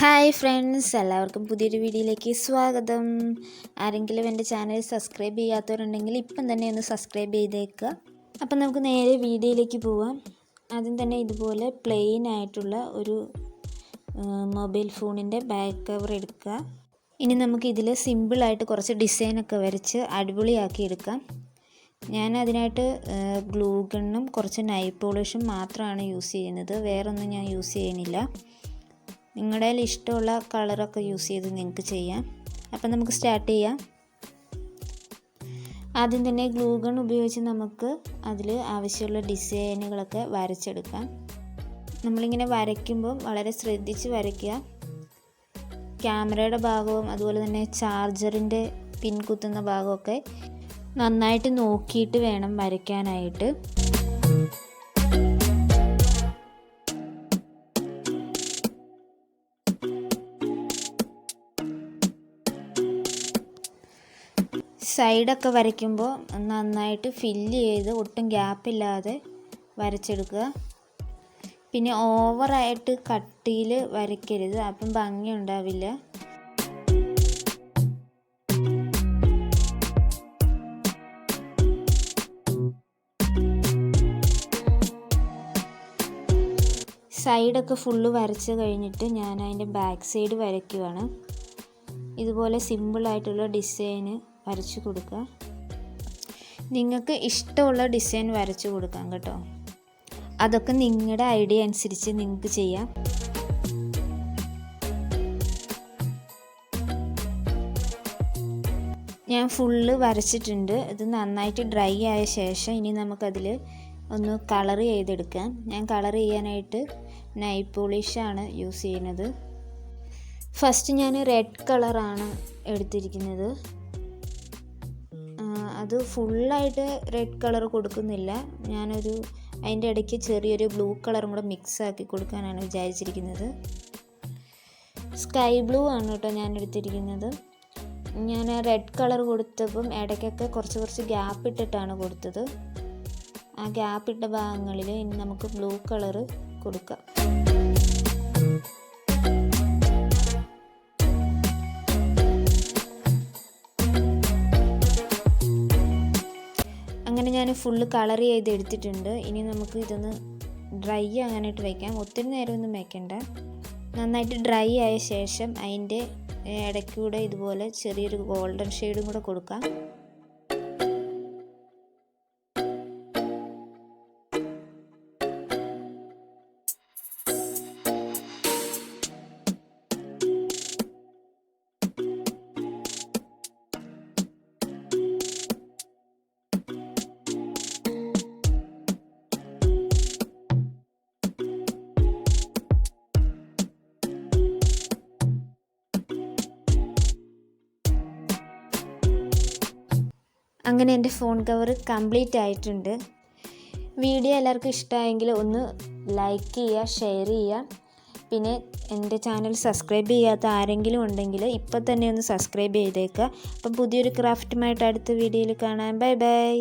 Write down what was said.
Hi friends, എല്ലാവർക്കും പുതിയൊരു വീഡിയോയിലേക്ക് സ്വാഗതം. ആരെങ്കിലും എൻ്റെ ചാനൽ സബ്സ്ക്രൈബ് ചെയ്യാത്തവരുണ്ടെങ്കിൽ ഇപ്പം തന്നെ ഒന്ന് സബ്സ്ക്രൈബ് ചെയ്തേക്കുക. അപ്പം നമുക്ക് നേരെ വീഡിയോയിലേക്ക് പോവാം. ആദ്യം തന്നെ ഇതുപോലെ പ്ലെയിൻ ആയിട്ടുള്ള ഒരു മൊബൈൽ ഫോണിൻ്റെ ബാക്ക് കവർ എടുക്കുക. ഇനി നമുക്ക് ഇതിൽ സിമ്പിളായിട്ട് കുറച്ച് ഡിസൈനൊക്കെ വരച്ച് അടിപൊളിയാക്കി എടുക്കാം. ഞാൻ അതിനായിട്ട് ഗ്ലൂ ഗണ്ണും കുറച്ച് നൈൽ പോളിഷും മാത്രമാണ് യൂസ് ചെയ്യുന്നത്. വേറൊന്നും ഞാൻ യൂസ് ചെയ്യുന്നില്ല. നിങ്ങളുടെ കയ്യിൽ ഇഷ്ടമുള്ള കളറൊക്കെ യൂസ് ചെയ്ത് നിങ്ങൾക്ക് ചെയ്യാം. അപ്പം നമുക്ക് സ്റ്റാർട്ട് ചെയ്യാം. ആദ്യം തന്നെ ഗ്ലൂ ഗൺ ഉപയോഗിച്ച് നമുക്ക് അതിൽ ആവശ്യമുള്ള ഡിസൈനുകളൊക്കെ വരച്ചെടുക്കാം. നമ്മളിങ്ങനെ വരയ്ക്കുമ്പോൾ വളരെ ശ്രദ്ധിച്ച് വരയ്ക്കുക. ക്യാമറയുടെ ഭാഗവും അതുപോലെ തന്നെ ചാർജറിൻ്റെ പിൻ കുത്തുന്ന ഭാഗമൊക്കെ നന്നായിട്ട് നോക്കിയിട്ട് വേണം വരയ്ക്കാനായിട്ട്. സൈഡൊക്കെ വരയ്ക്കുമ്പോൾ നന്നായിട്ട് ഫില്ല് ചെയ്ത് ഒട്ടും ഗ്യാപ്പില്ലാതെ വരച്ചെടുക്കുക. പിന്നെ ഓവറായിട്ട് കട്ടിയിൽ വരയ്ക്കരുത്, അപ്പം ഭംഗി ഉണ്ടാവില്ല. സൈഡൊക്കെ ഫുള്ള് വരച്ച് കഴിഞ്ഞിട്ട് ഞാൻ അതിൻ്റെ ബാക്ക് സൈഡ് വരയ്ക്കുകയാണ്. ഇതുപോലെ സിമ്പിളായിട്ടുള്ള ഡിസൈന് വരച്ചു കൊടുക്കുക. നിങ്ങൾക്ക് ഇഷ്ടമുള്ള ഡിസൈൻ വരച്ചു കൊടുക്കാം കേട്ടോ. അതൊക്കെ നിങ്ങളുടെ ഐഡിയ അനുസരിച്ച് നിങ്ങൾക്ക് ചെയ്യാം. ഞാൻ ഫുള്ള് വരച്ചിട്ടുണ്ട്. ഇത് നന്നായിട്ട് ഡ്രൈ ആയ ശേഷം ഇനി നമുക്കതിൽ ഒന്ന് കളർ ചെയ്തെടുക്കാം. ഞാൻ കളർ ചെയ്യാനായിട്ട് നൈൽ പോളിഷാണ് യൂസ് ചെയ്യുന്നത്. ഫസ്റ്റ് ഞാൻ റെഡ് കളറാണ് എടുത്തിരിക്കുന്നത്. അത് ഫുള്ളായിട്ട് റെഡ് കളർ കൊടുക്കുന്നില്ല. ഞാനൊരു അതിൻ്റെ ഇടയ്ക്ക് ചെറിയൊരു ബ്ലൂ കളറും കൂടെ മിക്സ് ആക്കി കൊടുക്കാനാണ് വിചാരിച്ചിരിക്കുന്നത്. സ്കൈ ബ്ലൂ ആണ് കേട്ടോ ഞാൻ എടുത്തിരിക്കുന്നത്. ഞാൻ റെഡ് കളർ കൊടുത്തപ്പം ഇടയ്ക്കൊക്കെ കുറച്ച് ഗ്യാപ്പ് ഇട്ടിട്ടാണ് കൊടുത്തത്. ആ ഗ്യാപ്പ് ഇട്ട ഭാഗങ്ങളിൽ ഇനി നമുക്ക് ബ്ലൂ കളർ കൊടുക്കാം. അങ്ങനെ ഞാൻ ഫുള്ള് കളർ ചെയ്ത് എടുത്തിട്ടുണ്ട്. ഇനി നമുക്ക് ഇതൊന്ന് ഡ്രൈ ആകാനായിട്ട് വയ്ക്കാം. ഒത്തിരി നേരമൊന്നും വയ്ക്കണ്ട. നന്നായിട്ട് ഡ്രൈ ആയ ശേഷം അതിൻ്റെ ഇടയ്ക്കൂടെ ഇതുപോലെ ചെറിയൊരു ഗോൾഡൻ ഷെയ്ഡും കൂടെ കൊടുക്കാം. അങ്ങനെ എൻ്റെ ഫോൺ കവർ കംപ്ലീറ്റ് ആയിട്ടുണ്ട്. വീഡിയോ എല്ലാവർക്കും ഇഷ്ടമായെങ്കിൽ ഒന്ന് ലൈക്ക് ചെയ്യുക, ഷെയർ ചെയ്യുക. പിന്നെ എൻ്റെ ചാനൽ സബ്സ്ക്രൈബ് ചെയ്യാത്ത ആരെങ്കിലും ഉണ്ടെങ്കിൽ ഇപ്പം തന്നെ ഒന്ന് സബ്സ്ക്രൈബ് ചെയ്തേക്കുക. അപ്പം പുതിയൊരു ക്രാഫ്റ്റുമായിട്ട് അടുത്ത വീഡിയോയിൽ കാണാം. Bye bye.